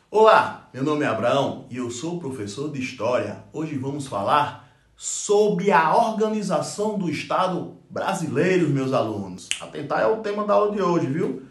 Olá, meu nome é Abraão e eu sou professor de História. Hoje vamos falar sobre a organização do Estado brasileiro, meus alunos. Atentar é o tema da aula de hoje, viu?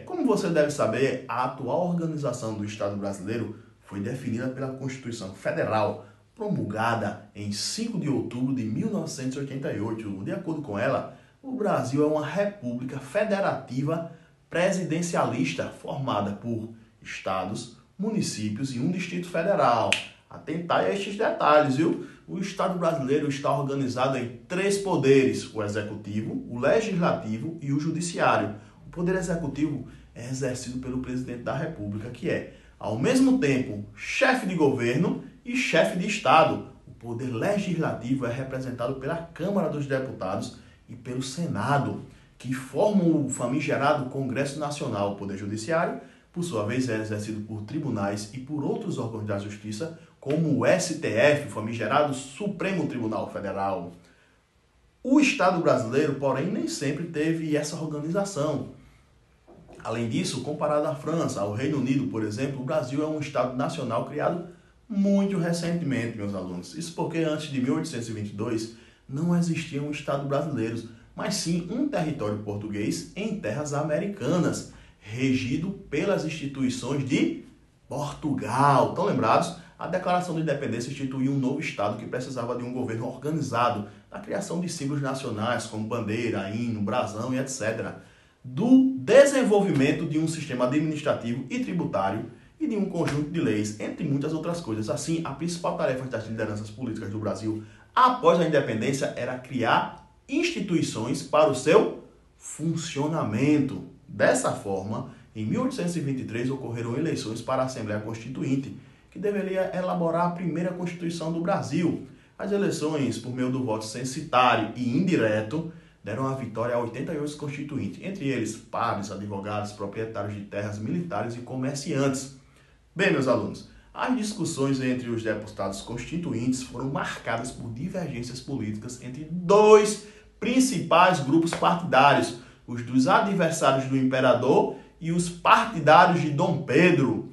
Como você deve saber, a atual organização do Estado brasileiro foi definida pela Constituição Federal, promulgada em 5 de outubro de 1988. De acordo com ela, o Brasil é uma república federativa presidencialista formada por estados, municípios e um Distrito Federal. Atentar a estes detalhes, viu? O Estado brasileiro está organizado em 3 poderes: o Executivo, o Legislativo e o Judiciário. O poder executivo é exercido pelo presidente da República, que é, ao mesmo tempo, chefe de governo e chefe de Estado. O poder legislativo é representado pela Câmara dos Deputados e pelo Senado, que formam o famigerado Congresso Nacional. O poder judiciário, por sua vez, é exercido por tribunais e por outros órgãos da justiça, como o STF, o famigerado Supremo Tribunal Federal. O Estado brasileiro, porém, nem sempre teve essa organização. Além disso, comparado à França, ao Reino Unido, por exemplo, o Brasil é um Estado nacional criado muito recentemente, meus alunos. Isso porque antes de 1822 não existiam Estados brasileiros, mas sim um território português em terras americanas, regido pelas instituições de Portugal. Estão lembrados? A Declaração de Independência instituiu um novo Estado que precisava de um governo organizado, na criação de símbolos nacionais como bandeira, hino, brasão e etc., do desenvolvimento de um sistema administrativo e tributário e de um conjunto de leis, entre muitas outras coisas. Assim, a principal tarefa das lideranças políticas do Brasil após a independência era criar instituições para o seu funcionamento. Dessa forma, em 1823 ocorreram eleições para a Assembleia Constituinte, que deveria elaborar a primeira Constituição do Brasil. As eleições, por meio do voto censitário e indireto, deram a vitória a 88 constituintes, entre eles padres, advogados, proprietários de terras, militares e comerciantes. Bem, meus alunos, as discussões entre os deputados constituintes foram marcadas por divergências políticas entre 2 principais grupos partidários: os dos adversários do imperador e os partidários de Dom Pedro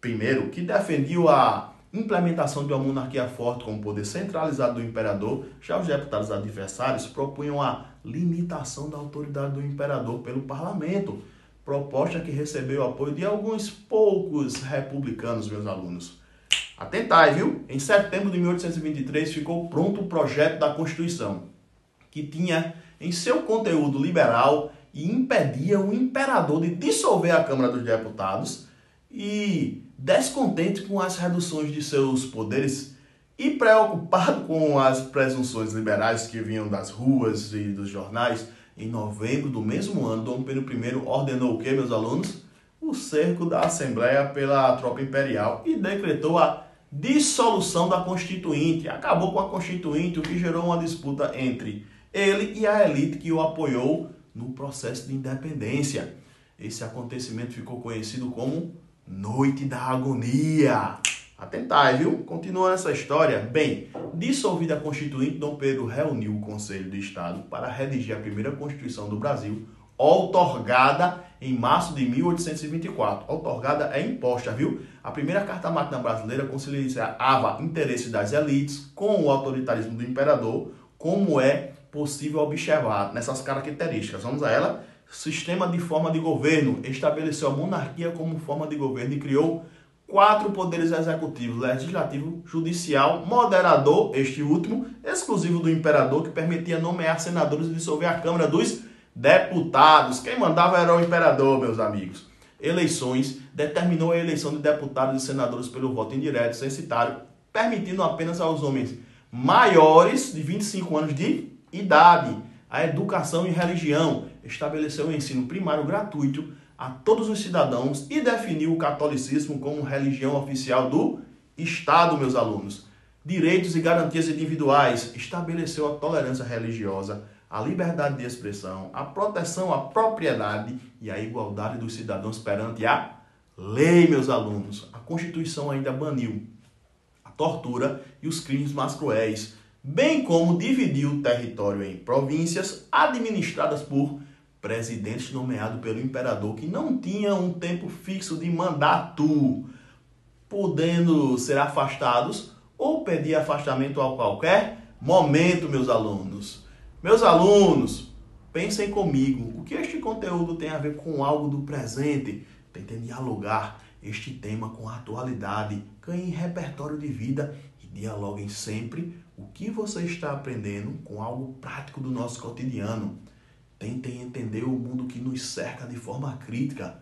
I, que defendiam a implementação de uma monarquia forte com o poder centralizado do imperador. Já os deputados adversários propunham a limitação da autoridade do imperador pelo parlamento, proposta que recebeu o apoio de alguns poucos republicanos, meus alunos. Atentai, viu? Em setembro de 1823 ficou pronto o projeto da Constituição, que tinha em seu conteúdo liberal e impedia o imperador de dissolver a Câmara dos Deputados. E, descontente com as reduções de seus poderes e preocupado com as presunções liberais que vinham das ruas e dos jornais, em novembro do mesmo ano, Dom Pedro I ordenou o que, meus alunos? O cerco da Assembleia pela tropa imperial e decretou a dissolução da Constituinte. Acabou com a Constituinte, o que gerou uma disputa entre ele e a elite que o apoiou no processo de independência. Esse acontecimento ficou conhecido como Noite da Agonia. Atentai, viu? Continuando essa história. Bem, dissolvida a Constituinte, Dom Pedro reuniu o Conselho de Estado para redigir a primeira Constituição do Brasil, outorgada em março de 1824. Outorgada é imposta, viu? A primeira Carta Magna brasileira conciliava interesses das elites com o autoritarismo do imperador, como é possível observar nessas características. Vamos a ela. Sistema de forma de governo. Estabeleceu a monarquia como forma de governo e criou 4 poderes executivos: legislativo, judicial, moderador, este último, exclusivo do imperador, que permitia nomear senadores e dissolver a Câmara dos Deputados. Quem mandava era o imperador, meus amigos. Eleições. Determinou a eleição de deputados e senadores pelo voto indireto censitário, permitindo apenas aos homens maiores de 25 anos de idade. A educação e religião. Estabeleceu o ensino primário gratuito a todos os cidadãos e definiu o catolicismo como religião oficial do Estado, meus alunos. Direitos e garantias individuais. Estabeleceu a tolerância religiosa, a liberdade de expressão, a proteção à propriedade e a igualdade dos cidadãos perante a lei, meus alunos. A Constituição ainda baniu a tortura e os crimes mais cruéis, bem como dividiu o território em províncias administradas por presidentes nomeados pelo imperador que não tinha um tempo fixo de mandato, podendo ser afastados ou pedir afastamento a qualquer momento, meus alunos. Meus alunos, pensem comigo, o que este conteúdo tem a ver com algo do presente? Tentem dialogar este tema com a atualidade, ganhem repertório de vida e dialoguem sempre o que você está aprendendo com algo prático do nosso cotidiano. Tentem entender o mundo que nos cerca de forma crítica.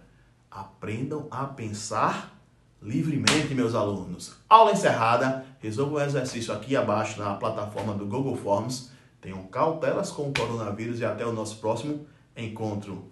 Aprendam a pensar livremente, meus alunos. Aula encerrada. Resolva o exercício aqui abaixo na plataforma do Google Forms. Tenham cautelas com o coronavírus e até o nosso próximo encontro.